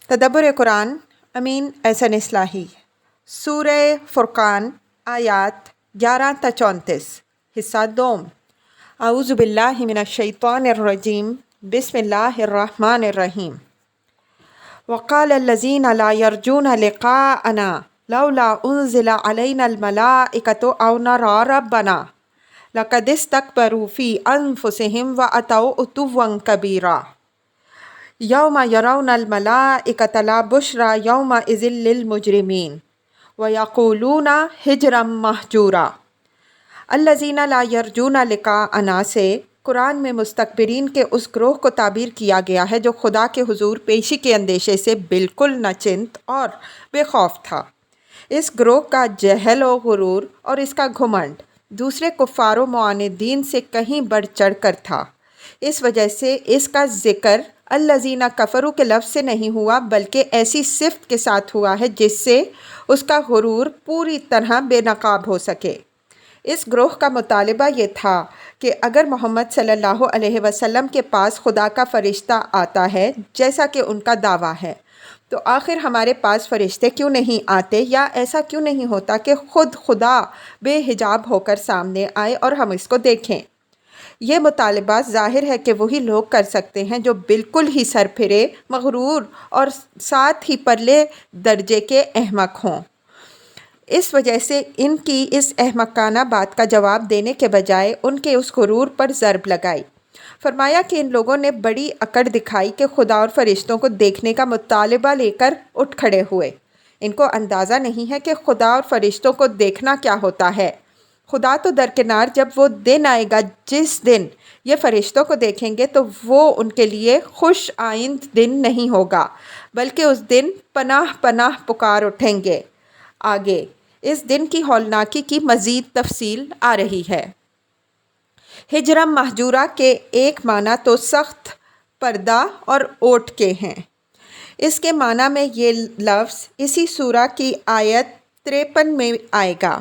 تدبر قرآن امین احسن اصلاحی سورہ فرقان آیات 11 تا 34 حصہ دوم اعوذ باللہ من الشیطان الرجیم بسم اللہ الرحمن الرحیم وقال الذین لا یرجون لقاءنا لولا انزل علینا الملائکۃ او نری ربنا لقد استکبروا فی انفسہم واتوا عتوا کبیرا یوم یرون الملائکۃ لا بشری یومئذ للمجرمین ویقولون حجرا مہجورا۔ الذین لا یرجون لقاءنا سے قرآن میں مستکبرین کے اس گروہ کو تعبیر کیا گیا ہے جو خدا کے حضور پیشی کے اندیشے سے بالکل نہ چنت اور بے خوف تھا۔ اس گروہ کا جہل و غرور اور اس کا گھمنڈ دوسرے کفار و معاندین سے کہیں بڑھ چڑھ کر تھا۔ اس وجہ سے اس کا ذکر الذین کفروا کے لفظ سے نہیں ہوا بلکہ ایسی صفت کے ساتھ ہوا ہے جس سے اس کا غرور پوری طرح بے نقاب ہو سکے۔ اس گروہ کا مطالبہ یہ تھا کہ اگر محمد صلی اللہ علیہ وسلم کے پاس خدا کا فرشتہ آتا ہے جیسا کہ ان کا دعویٰ ہے تو آخر ہمارے پاس فرشتے کیوں نہیں آتے، یا ایسا کیوں نہیں ہوتا کہ خود خدا بے حجاب ہو کر سامنے آئے اور ہم اس کو دیکھیں۔ یہ مطالبہ ظاہر ہے کہ وہی لوگ کر سکتے ہیں جو بالکل ہی سرپھرے، مغرور اور ساتھ ہی پرلے درجے کے احمق ہوں۔ اس وجہ سے ان کی اس احمقانہ بات کا جواب دینے کے بجائے ان کے اس غرور پر ضرب لگائی۔ فرمایا کہ ان لوگوں نے بڑی اکڑ دکھائی کہ خدا اور فرشتوں کو دیکھنے کا مطالبہ لے کر اٹھ کھڑے ہوئے۔ ان کو اندازہ نہیں ہے کہ خدا اور فرشتوں کو دیکھنا کیا ہوتا ہے۔ خدا تو درکنار، جب وہ دن آئے گا جس دن یہ فرشتوں کو دیکھیں گے تو وہ ان کے لیے خوش آئند دن نہیں ہوگا، بلکہ اس دن پناہ پناہ پکار اٹھیں گے۔ آگے اس دن کی ہولناکی کی مزید تفصیل آ رہی ہے۔ ہجرم مہجورہ کے ایک معنی تو سخت پردہ اور اوٹ کے ہیں۔ اس کے معنی میں یہ لفظ اسی سورہ کی آیت 53 میں آئے گا۔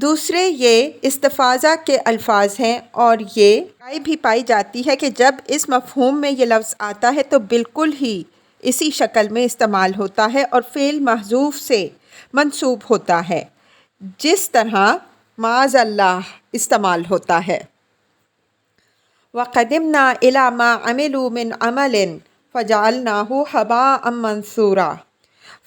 دوسرے یہ استفاضہ کے الفاظ ہیں، اور یہ رائے بھی پائی جاتی ہے کہ جب اس مفہوم میں یہ لفظ آتا ہے تو بالکل ہی اسی شکل میں استعمال ہوتا ہے اور فعل محذوف سے منسوب ہوتا ہے جس طرح معاذ اللہ استعمال ہوتا ہے۔ وَقَدِمْنَا إِلَىٰ مَا عَمِلُوا مِنْ عَمَلٍ فَجَعَلْنَاهُ هَبَاءً مَنثُورًا۔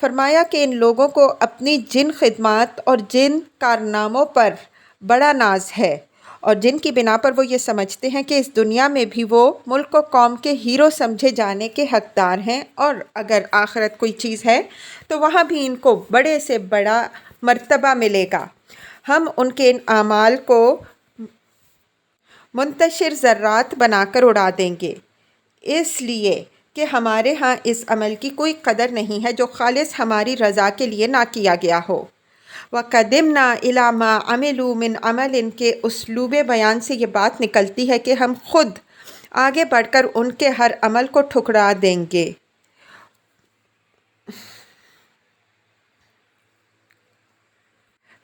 فرمایا کہ ان لوگوں کو اپنی جن خدمات اور جن کارناموں پر بڑا ناز ہے اور جن کی بنا پر وہ یہ سمجھتے ہیں کہ اس دنیا میں بھی وہ ملک و قوم کے ہیرو سمجھے جانے کے حقدار ہیں، اور اگر آخرت کوئی چیز ہے تو وہاں بھی ان کو بڑے سے بڑا مرتبہ ملے گا۔ ہم ان کے ان اعمال کو منتشر ذرات بنا کر اڑا دیں گے، اس لیے کہ ہمارے ہاں اس عمل کی کوئی قدر نہیں ہے جو خالص ہماری رضا کے لیے نہ کیا گیا ہو۔ وَقَدِمْنَا إِلَىٰ مَا عَمِلُوا مِنْ عَمَلٍ کے اسلوب بیان سے یہ بات نکلتی ہے کہ ہم خود آگے بڑھ کر ان کے ہر عمل کو ٹھکرا دیں گے،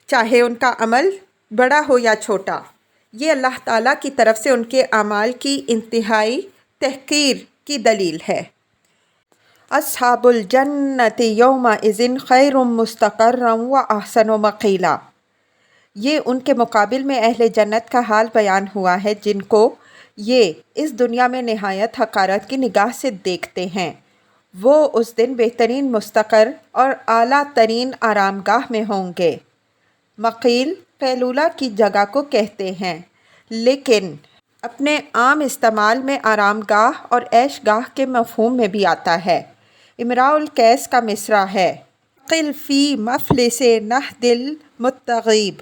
چاہے ان کا عمل بڑا ہو یا چھوٹا۔ یہ اللہ تعالیٰ کی طرف سے ان کے اعمال کی انتہائی تحقیر کی دلیل ہے۔ اصحاب الجنۃ یومئذ خیر مستقرا واحسن مقیلا۔ یہ ان کے مقابل میں اہل جنت کا حال بیان ہوا ہے جن کو یہ اس دنیا میں نہایت حقارت کی نگاہ سے دیکھتے ہیں۔ وہ اس دن بہترین مستقر اور اعلیٰ ترین آرام گاہ میں ہوں گے۔ مقیل قیلولہ کی جگہ کو کہتے ہیں، لیکن اپنے عام استعمال میں آرام گاہ اور عیش گاہ کے مفہوم میں بھی آتا ہے۔ امراء القیس کا مصرع ہے، قل فی مفلس نہد المتغیب۔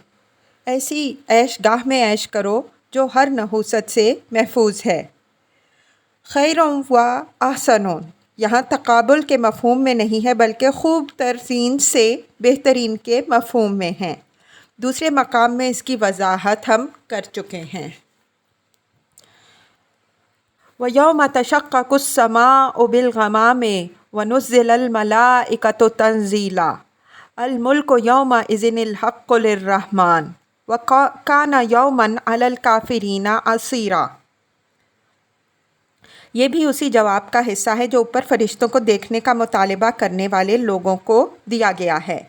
ایسی عیش گاہ میں عیش کرو جو ہر نحوست سے محفوظ ہے۔ خیر و احسن یہاں تقابل کے مفہوم میں نہیں ہے بلکہ خوب ترین سے بہترین کے مفہوم میں ہیں۔ دوسرے مقام میں اس کی وضاحت ہم کر چکے ہیں۔ وَيَوْمَ تَشَقَّقُ السَّمَاءُ بِالْغَمَامِ وَنُزِّلَ الْمَلَائِكَةُ تَنزِيلًا الْمُلْكُ يَوْمَئِذٍ الْحَقُّ لِلرَّحْمَٰنِ وَكَانَ يَوْمًا عَلَى الْكَافِرِينَ عَسِيرًا۔ یہ بھی اسی جواب کا حصہ ہے جو اوپر فرشتوں کو دیکھنے کا مطالبہ کرنے والے لوگوں کو دیا گیا ہے۔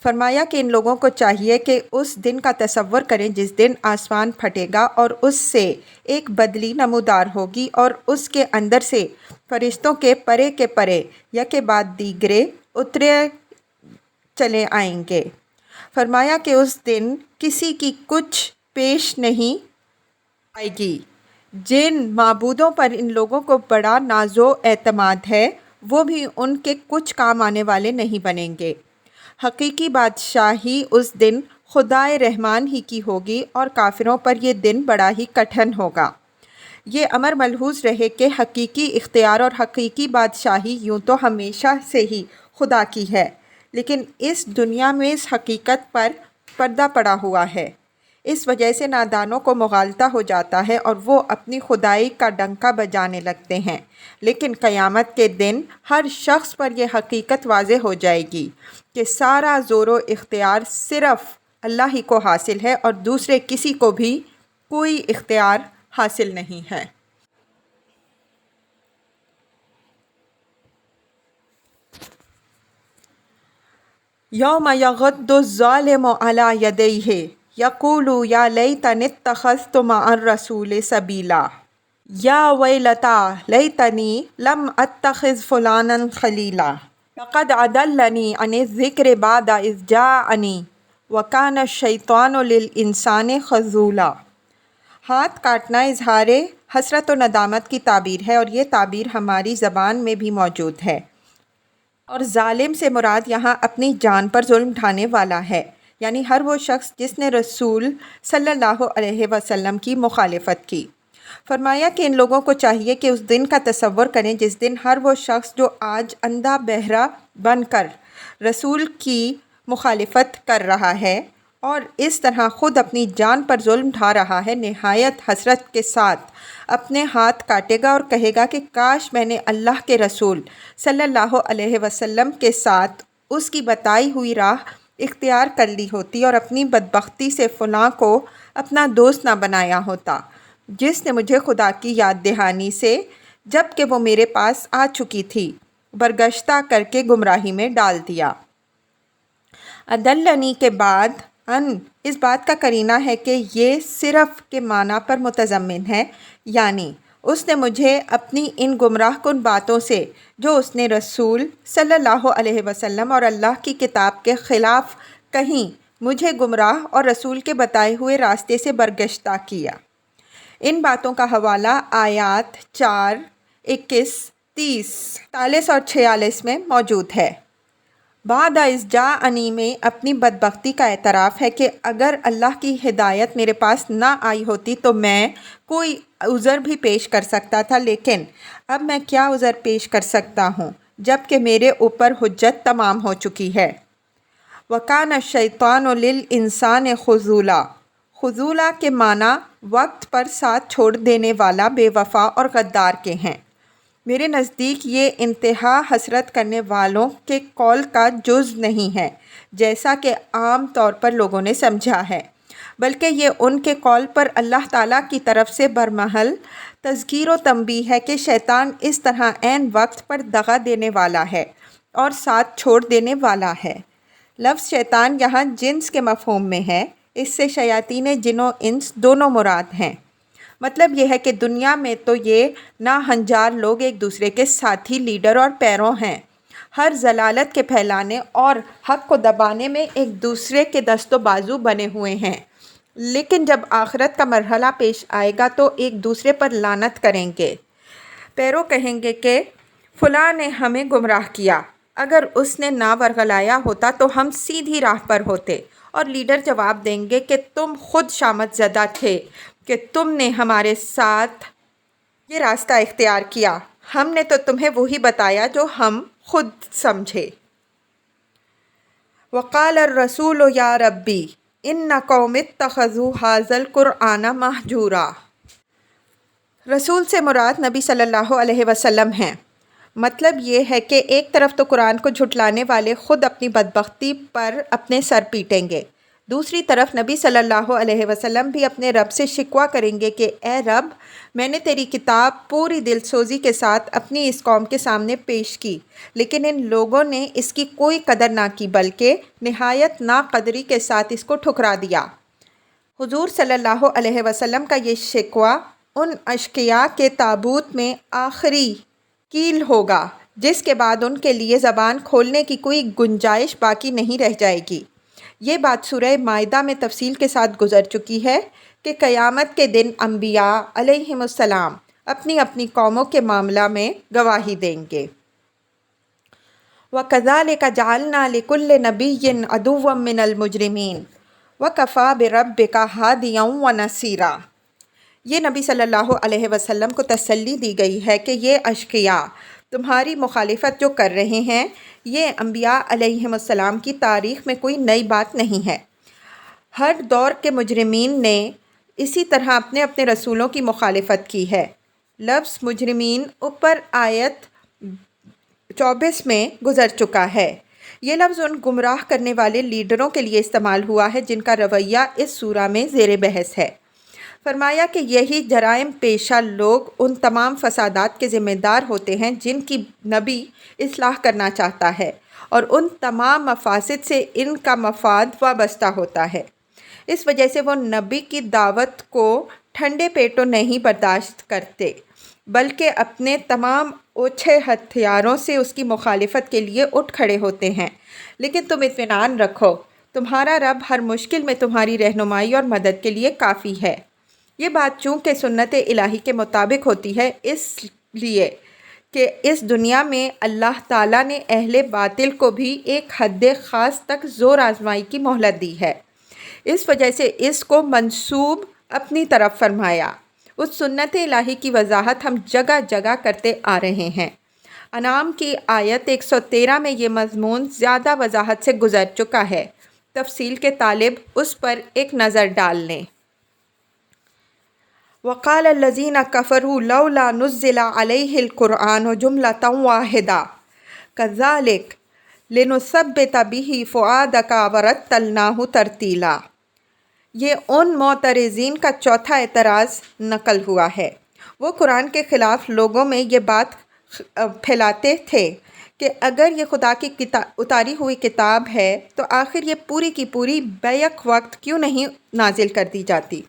فرمایا کہ ان لوگوں کو چاہیے کہ اس دن کا تصور کریں جس دن آسمان پھٹے گا اور اس سے ایک بدلی نمودار ہوگی اور اس کے اندر سے فرشتوں کے پرے یکے بعد دیگرے اترے چلے آئیں گے۔ فرمایا کہ اس دن کسی کی کچھ پیش نہیں آئے گی۔ جن معبودوں پر ان لوگوں کو بڑا ناز و اعتماد ہے وہ بھی ان کے کچھ کام آنے والے نہیں بنیں گے۔ حقیقی بادشاہی اس دن خدائے رحمان ہی کی ہوگی اور کافروں پر یہ دن بڑا ہی کٹھن ہوگا۔ یہ امر ملحوظ رہے کہ حقیقی اختیار اور حقیقی بادشاہی یوں تو ہمیشہ سے ہی خدا کی ہے، لیکن اس دنیا میں اس حقیقت پر پردہ پڑا ہوا ہے۔ اس وجہ سے نادانوں کو مغالطہ ہو جاتا ہے اور وہ اپنی خدائی کا ڈنکا بجانے لگتے ہیں، لیکن قیامت کے دن ہر شخص پر یہ حقیقت واضح ہو جائے گی کہ سارا زور و اختیار صرف اللہ ہی کو حاصل ہے اور دوسرے کسی کو بھی کوئی اختیار حاصل نہیں ہے۔ یوم یغد الظالم علی یدیہ یقول یا لیتنی اتخذت مع الرسول سبیلا یا ویلتا لیتنی لم اتخذ فلانا خلیلا لقد اضلنی عن الذکر بعد اذ جاءنی وکان الشیطان للانسان خذولا۔ ہاتھ کاٹنا اظہار حسرت و ندامت کی تعبیر ہے اور یہ تعبیر ہماری زبان میں بھی موجود ہے، اور ظالم سے مراد یہاں اپنی جان پر ظلم ڈھانے والا ہے، یعنی ہر وہ شخص جس نے رسول صلی اللہ علیہ وسلم کی مخالفت کی۔ فرمایا کہ ان لوگوں کو چاہیے کہ اس دن کا تصور کریں جس دن ہر وہ شخص جو آج اندھا بہرا بن کر رسول کی مخالفت کر رہا ہے اور اس طرح خود اپنی جان پر ظلم ڈھا رہا ہے، نہایت حسرت کے ساتھ اپنے ہاتھ کاٹے گا اور کہے گا کہ کاش میں نے اللہ کے رسول صلی اللہ علیہ وسلم کے ساتھ اس کی بتائی ہوئی راہ اختیار کر لی ہوتی اور اپنی بدبختی سے فلاں کو اپنا دوست نہ بنایا ہوتا جس نے مجھے خدا کی یاد دہانی سے جب کہ وہ میرے پاس آ چکی تھی برگشتہ کر کے گمراہی میں ڈال دیا۔ ادلنی کے بعد ان اس بات کا قرینہ ہے کہ یہ صرف کے معنی پر متضمن ہے، یعنی اس نے مجھے اپنی ان گمراہ کن باتوں سے جو اس نے رسول صلی اللہ علیہ وسلم اور اللہ کی کتاب کے خلاف کہیں مجھے گمراہ اور رسول کے بتائے ہوئے راستے سے برگشتہ کیا۔ ان باتوں کا حوالہ آیات 4، 21، 30، 43 اور 46 میں موجود ہے۔ بعد از جاءنی میں اپنی بدبختی کا اعتراف ہے کہ اگر اللہ کی ہدایت میرے پاس نہ آئی ہوتی تو میں کوئی عذر بھی پیش کر سکتا تھا، لیکن اب میں کیا عذر پیش کر سکتا ہوں جب کہ میرے اوپر حجت تمام ہو چکی ہے۔ وَكَانَ الشَّيْطَانُ لِلْإِنسَانِ خُذُولًا۔ خذولہ کے معنی وقت پر ساتھ چھوڑ دینے والا، بے وفا اور غدار کے ہیں۔ میرے نزدیک یہ انتہا حسرت کرنے والوں کے قول کا جز نہیں ہے جیسا کہ عام طور پر لوگوں نے سمجھا ہے، بلکہ یہ ان کے قول پر اللہ تعالیٰ کی طرف سے برمحل تذکیر و تنبیہ ہے کہ شیطان اس طرح عین وقت پر دغا دینے والا ہے اور ساتھ چھوڑ دینے والا ہے۔ لفظ شیطان یہاں جنس کے مفہوم میں ہے، اس سے شیاطین جن و انس دونوں مراد ہیں۔ مطلب یہ ہے کہ دنیا میں تو یہ ناہنجار لوگ ایک دوسرے کے ساتھی، لیڈر اور پیروں ہیں، ہر ضلالت کے پھیلانے اور حق کو دبانے میں ایک دوسرے کے دست و بازو بنے ہوئے ہیں، لیکن جب آخرت کا مرحلہ پیش آئے گا تو ایک دوسرے پر لعنت کریں گے۔ پیروں کہیں گے کہ فلاں نے ہمیں گمراہ کیا، اگر اس نے نہ ورغلایا ہوتا تو ہم سیدھی راہ پر ہوتے، اور لیڈر جواب دیں گے کہ تم خود شامت زدہ تھے کہ تم نے ہمارے ساتھ یہ راستہ اختیار کیا، ہم نے تو تمہیں وہی بتایا جو ہم خود سمجھے۔ وقال الرسول یا ربی ان قوم اتخذوا ھذا القرآن مہجورا۔ رسول سے مراد نبی صلی اللہ علیہ وسلم ہیں۔ مطلب یہ ہے کہ ایک طرف تو قرآن کو جھٹلانے والے خود اپنی بدبختی پر اپنے سر پیٹیں گے، دوسری طرف نبی صلی اللہ علیہ وسلم بھی اپنے رب سے شکوہ کریں گے کہ اے رب، میں نے تیری کتاب پوری دل سوزی کے ساتھ اپنی اس قوم کے سامنے پیش کی، لیکن ان لوگوں نے اس کی کوئی قدر نہ کی بلکہ نہایت ناقدری کے ساتھ اس کو ٹھکرا دیا۔ حضور صلی اللہ علیہ وسلم کا یہ شکوہ ان اشقیاء کے تابوت میں آخری کیل ہوگا جس کے بعد ان کے لیے زبان کھولنے کی کوئی گنجائش باقی نہیں رہ جائے گی۔ یہ بات سورہ مائدہ میں تفصیل کے ساتھ گزر چکی ہے کہ قیامت کے دن انبیاء علیہم السلام اپنی اپنی قوموں کے معاملہ میں گواہی دیں گے۔ وَكَذَلِكَ جَعَلْنَا لِكُلِّ نَبِيٍّ عَدُوًّا مِّنَ الْمُجْرِمِينَ وَكَفَىٰ بِرَبِّكَ هَادِيًا وَنَصِيرًا۔ یہ نبی صلی اللہ علیہ وسلم کو تسلی دی گئی ہے کہ یہ اشقیاء تمہاری مخالفت جو کر رہے ہیں، یہ انبیاء علیہم السلام کی تاریخ میں کوئی نئی بات نہیں ہے۔ ہر دور کے مجرمین نے اسی طرح اپنے اپنے رسولوں کی مخالفت کی ہے۔ لفظ مجرمین اوپر آیت 24 میں گزر چکا ہے۔ یہ لفظ ان گمراہ کرنے والے لیڈروں کے لیے استعمال ہوا ہے جن کا رویہ اس سورہ میں زیر بحث ہے۔ فرمایا کہ یہی جرائم پیشہ لوگ ان تمام فسادات کے ذمہ دار ہوتے ہیں جن کی نبی اصلاح کرنا چاہتا ہے، اور ان تمام مفاسد سے ان کا مفاد وابستہ ہوتا ہے۔ اس وجہ سے وہ نبی کی دعوت کو ٹھنڈے پیٹوں نہیں برداشت کرتے بلکہ اپنے تمام اوچھے ہتھیاروں سے اس کی مخالفت کے لیے اٹھ کھڑے ہوتے ہیں۔ لیکن تم اطمینان رکھو، تمہارا رب ہر مشکل میں تمہاری رہنمائی اور مدد کے لیے کافی ہے۔ یہ بات چونکہ سنت الہی کے مطابق ہوتی ہے، اس لیے کہ اس دنیا میں اللہ تعالیٰ نے اہل باطل کو بھی ایک حد خاص تک زور آزمائی کی مہلت دی ہے، اس وجہ سے اس کو منسوب اپنی طرف فرمایا۔ اس سنت الہی کی وضاحت ہم جگہ جگہ کرتے آ رہے ہیں۔ انعام کی آیت 113 میں یہ مضمون زیادہ وضاحت سے گزر چکا ہے، تفصیل کے طالب اس پر ایک نظر ڈال لیں۔ وَقَالَ الَّذِينَ كَفَرُوا لَوْلَا نُزِّلَ عَلَيْهِ الْقُرْآنُ جُمْلَةً وَاحِدَةً كَذَلِكَ لِنُثَبِّتَ بِهِ فُؤَادَكَ وَرَتَّلْنَاهُ تَرْتِيلًا۔ یہ ان معترضین کا چوتھا اعتراض نقل ہوا ہے۔ وہ قرآن کے خلاف لوگوں میں یہ بات پھیلاتے تھے کہ اگر یہ خدا کی اتاری ہوئی کتاب ہے تو آخر یہ پوری کی پوری بیک وقت کیوں نہیں نازل کر دی جاتی؟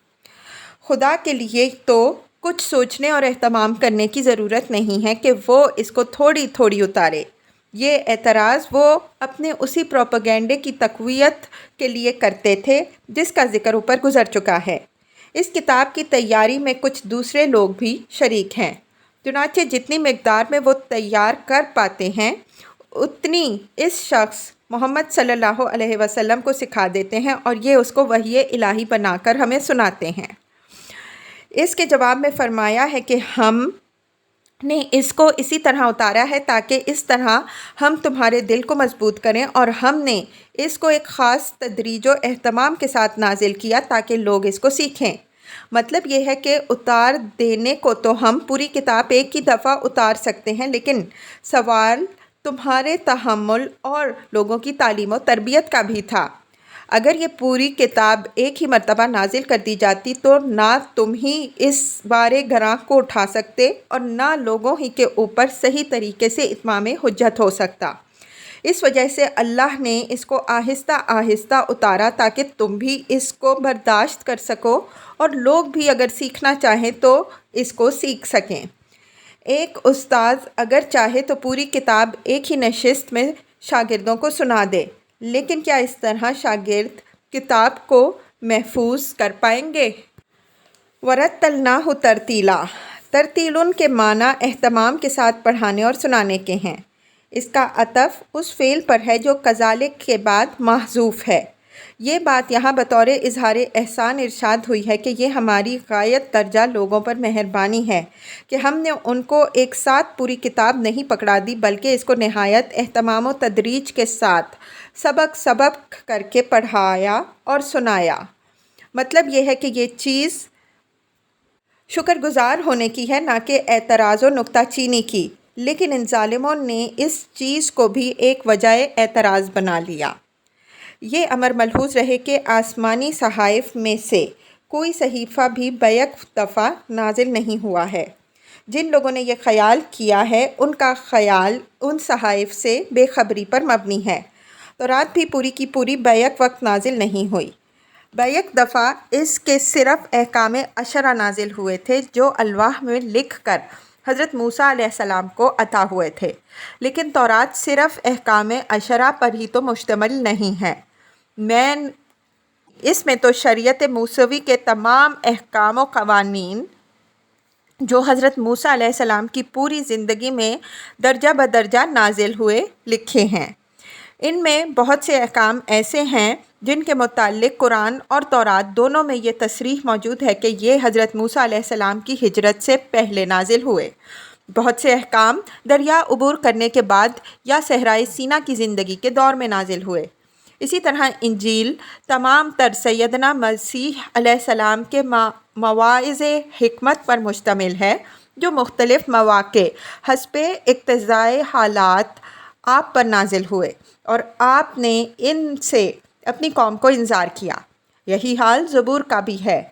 خدا کے لیے تو کچھ سوچنے اور اہتمام کرنے کی ضرورت نہیں ہے کہ وہ اس کو تھوڑی تھوڑی اتارے۔ یہ اعتراض وہ اپنے اسی پروپیگنڈے کی تقویت کے لیے کرتے تھے جس کا ذکر اوپر گزر چکا ہے۔ اس کتاب کی تیاری میں کچھ دوسرے لوگ بھی شریک ہیں، چنانچہ جتنی مقدار میں وہ تیار کر پاتے ہیں اتنی اس شخص محمد صلی اللہ علیہ وسلم کو سکھا دیتے ہیں، اور یہ اس کو وحی الہی بنا کر ہمیں سناتے ہیں۔ اس کے جواب میں فرمایا ہے کہ ہم نے اس کو اسی طرح اتارا ہے تاکہ اس طرح ہم تمہارے دل کو مضبوط کریں، اور ہم نے اس کو ایک خاص تدریج و اہتمام کے ساتھ نازل کیا تاکہ لوگ اس کو سیکھیں۔ مطلب یہ ہے کہ اتار دینے کو تو ہم پوری کتاب ایک ہی دفعہ اتار سکتے ہیں، لیکن سوال تمہارے تحمل اور لوگوں کی تعلیم و تربیت کا بھی تھا۔ اگر یہ پوری کتاب ایک ہی مرتبہ نازل کر دی جاتی تو نہ تم ہی اس بارے گراں کو اٹھا سکتے اور نہ لوگوں ہی کے اوپر صحیح طریقے سے اتمام حجت ہو سکتا۔ اس وجہ سے اللہ نے اس کو آہستہ آہستہ اتارا تاکہ تم بھی اس کو برداشت کر سکو اور لوگ بھی اگر سیکھنا چاہیں تو اس کو سیکھ سکیں۔ ایک استاذ اگر چاہے تو پوری کتاب ایک ہی نشست میں شاگردوں کو سنا دے، لیکن کیا اس طرح شاگرد کتاب کو محفوظ کر پائیں گے؟ وَرَتَّلْنَاهُ تَرْتِيلًا، ترتیل کے معنی اہتمام کے ساتھ پڑھانے اور سنانے کے ہیں۔ اس کا عطف اس فعل پر ہے جو کذالک کے بعد محذوف ہے۔ یہ بات یہاں بطور اظہار احسان ارشاد ہوئی ہے کہ یہ ہماری غایت درجہ لوگوں پر مہربانی ہے کہ ہم نے ان کو ایک ساتھ پوری کتاب نہیں پکڑا دی بلکہ اس کو نہایت اہتمام و تدریج کے ساتھ سبق سبق کر کے پڑھایا اور سنایا۔ مطلب یہ ہے کہ یہ چیز شکر گزار ہونے کی ہے، نہ کہ اعتراض و نکتہ چینی کی، لیکن ان ظالموں نے اس چیز کو بھی ایک وجہ اعتراض بنا لیا۔ یہ امر ملحوظ رہے کہ آسمانی صحائف میں سے کوئی صحیفہ بھی بیک دفعہ نازل نہیں ہوا ہے۔ جن لوگوں نے یہ خیال کیا ہے ان کا خیال ان صحائف سے بے خبری پر مبنی ہے۔ تورات بھی پوری کی پوری بیک وقت نازل نہیں ہوئی۔ بیک دفعہ اس کے صرف احکام عشرہ نازل ہوئے تھے جو الواح میں لکھ کر حضرت موسیٰ علیہ السلام کو عطا ہوئے تھے، لیکن تورات صرف احکام عشرہ پر ہی تو مشتمل نہیں ہے۔ اس میں تو شریعت موسوی کے تمام احکام و قوانین جو حضرت موسیٰ علیہ السلام کی پوری زندگی میں درجہ بدرجہ نازل ہوئے لکھے ہیں۔ ان میں بہت سے احکام ایسے ہیں جن کے متعلق قرآن اور تورات دونوں میں یہ تصریح موجود ہے کہ یہ حضرت موسیٰ علیہ السلام کی ہجرت سے پہلے نازل ہوئے۔ بہت سے احکام دریا عبور کرنے کے بعد یا صحرائے سینا کی زندگی کے دور میں نازل ہوئے۔ اسی طرح انجیل تمام تر سیدنا مسیح علیہ السلام کے مواعظ حکمت پر مشتمل ہے جو مختلف مواقع حسب اقتضائے حالات آپ پر نازل ہوئے اور آپ نے ان سے اپنی قوم کو انذار کیا۔ یہی حال زبور کا بھی ہے۔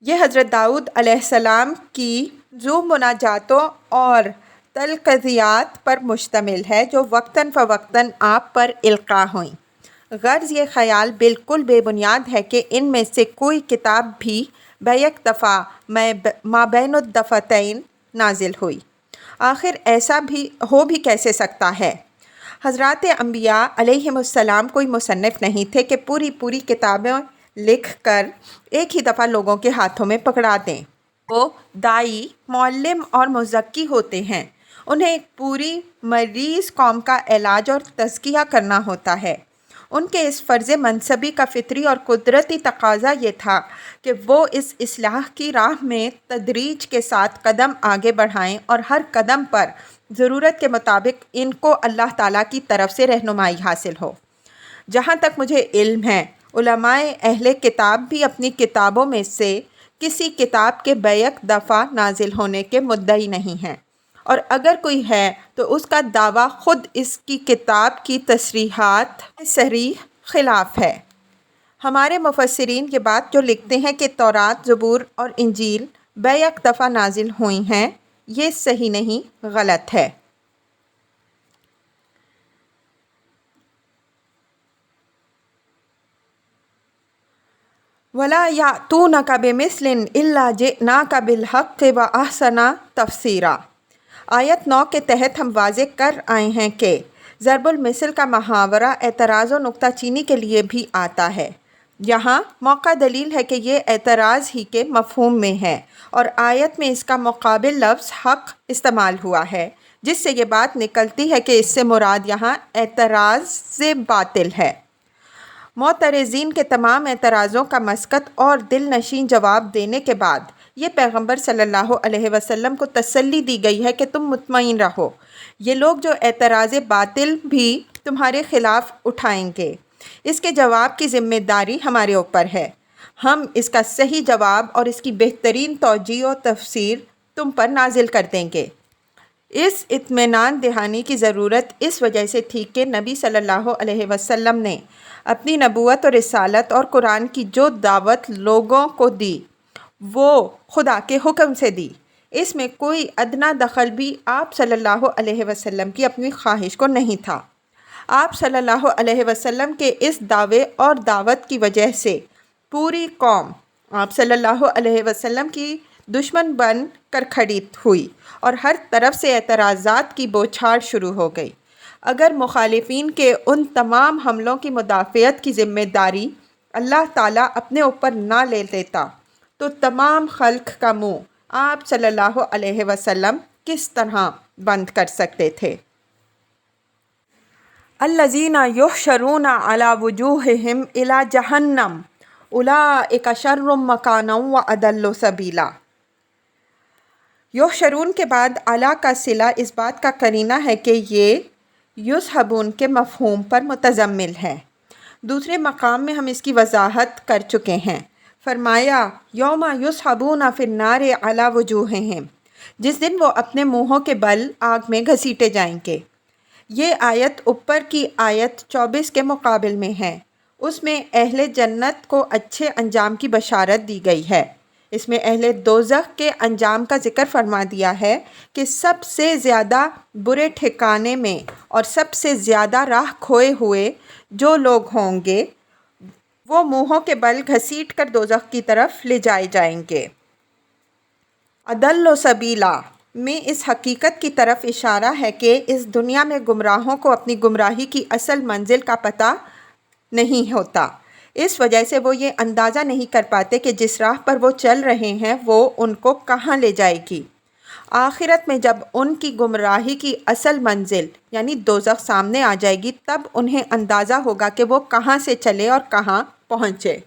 یہ حضرت داؤد علیہ السلام کی ذو مناجاتوں اور تلقیات پر مشتمل ہے جو وقتاً فوقتاً آپ پر القاء ہوئیں۔ غرض یہ خیال بالکل بے بنیاد ہے کہ ان میں سے کوئی کتاب بھی بیک دفعہ مابین الدفتین نازل ہوئی۔ آخر ایسا بھی کیسے سکتا ہے؟ حضرات انبیاء علیہم السلام کوئی مصنف نہیں تھے کہ پوری کتابیں لکھ کر ایک ہی دفعہ لوگوں کے ہاتھوں میں پکڑا دیں۔ وہ داعی، معلم اور مزکی ہوتے ہیں۔ انہیں ایک پوری مریض قوم کا علاج اور تزکیہ کرنا ہوتا ہے۔ ان کے اس فرض منصبی کا فطری اور قدرتی تقاضا یہ تھا کہ وہ اس اصلاح کی راہ میں تدریج کے ساتھ قدم آگے بڑھائیں اور ہر قدم پر ضرورت کے مطابق ان کو اللہ تعالیٰ کی طرف سے رہنمائی حاصل ہو۔ جہاں تک مجھے علم ہے، علماء اہل کتاب بھی اپنی کتابوں میں سے کسی کتاب کے بیک دفعہ نازل ہونے کے مدعی نہیں ہیں، اور اگر کوئی ہے تو اس کا دعویٰ خود اس کی کتاب کی تصریحات کے صریح خلاف ہے۔ ہمارے مفسرین یہ بات جو لکھتے ہیں کہ تورات، زبور اور انجیل بیک دفعہ نازل ہوئی ہیں، یہ صحیح نہیں، غلط ہے۔ وَلَا يَأْتُونَكَ بِمِثْلٍ إِلَّا جِئْنَاكَ بِالْحَقِّ وَأَحْسَنَ تَفْسِيرًا۔ آیت 9 کے تحت ہم واضح کر آئے ہیں کہ ضرب المثل کا محاورہ اعتراض و نکتہ چینی کے لیے بھی آتا ہے۔ یہاں موقع دلیل ہے کہ یہ اعتراض ہی کے مفہوم میں ہے، اور آیت میں اس کا مقابل لفظ حق استعمال ہوا ہے، جس سے یہ بات نکلتی ہے کہ اس سے مراد یہاں اعتراض باطل ہے۔ معترضین کے تمام اعتراضوں کا مسکت اور دل نشین جواب دینے کے بعد یہ پیغمبر صلی اللہ علیہ وسلم کو تسلی دی گئی ہے کہ تم مطمئن رہو، یہ لوگ جو اعتراض باطل بھی تمہارے خلاف اٹھائیں گے، اس کے جواب کی ذمہ داری ہمارے اوپر ہے۔ ہم اس کا صحیح جواب اور اس کی بہترین توجیہ و تفسیر تم پر نازل کر دیں گے۔ اس اطمینان دہانی کی ضرورت اس وجہ سے تھی کہ نبی صلی اللہ علیہ وسلم نے اپنی نبوت اور رسالت اور قرآن کی جو دعوت لوگوں کو دی وہ خدا کے حکم سے دی۔ اس میں کوئی ادنیٰ دخل بھی آپ صلی اللہ علیہ وسلم کی اپنی خواہش کو نہیں تھا۔ آپ صلی اللہ علیہ وسلم کے اس دعوے اور دعوت کی وجہ سے پوری قوم آپ صلی اللہ علیہ وسلم کی دشمن بن کر کھڑی ہوئی اور ہر طرف سے اعتراضات کی بوچھاڑ شروع ہو گئی۔ اگر مخالفین کے ان تمام حملوں کی مدافعت کی ذمہ داری اللہ تعالیٰ اپنے اوپر نہ لے لیتا تو تمام خلق کا منہ آپ صلی اللہ علیہ وسلم کس طرح بند کر سکتے تھے؟ الذین یحشرون علی وجوہہم الی جہنم اولئک شر مکانا واضل سبیلا۔ یحشرون کے بعد علی کا صلہ اس بات کا قرینہ ہے کہ یہ یصحبون کے مفہوم پر متضمن ہے۔ دوسرے مقام میں ہم اس کی وضاحت کر چکے ہیں۔ فرمایا یوم یصحبون فی النار علی وجوہہم، جس دن وہ اپنے منہوں کے بل آگ میں گھسیٹے جائیں گے۔ یہ آیت اوپر کی آیت 24 کے مقابل میں ہے۔ اس میں اہل جنت کو اچھے انجام کی بشارت دی گئی ہے۔ اس میں اہل دوزخ کے انجام کا ذکر فرما دیا ہے کہ سب سے زیادہ برے ٹھکانے میں اور سب سے زیادہ راہ کھوئے ہوئے جو لوگ ہوں گے وہ منہوں کے بل گھسیٹ کر دوزخ کی طرف لے جائے جائیں گے۔ اضل سبیلا میں اس حقیقت کی طرف اشارہ ہے کہ اس دنیا میں گمراہوں کو اپنی گمراہی کی اصل منزل کا پتہ نہیں ہوتا، اس وجہ سے وہ یہ اندازہ نہیں کر پاتے کہ جس راہ پر وہ چل رہے ہیں وہ ان کو کہاں لے جائے گی۔ آخرت میں جب ان کی گمراہی کی اصل منزل یعنی دوزخ سامنے آ جائے گی تب انہیں اندازہ ہوگا کہ وہ کہاں سے چلے اور کہاں پہنچے۔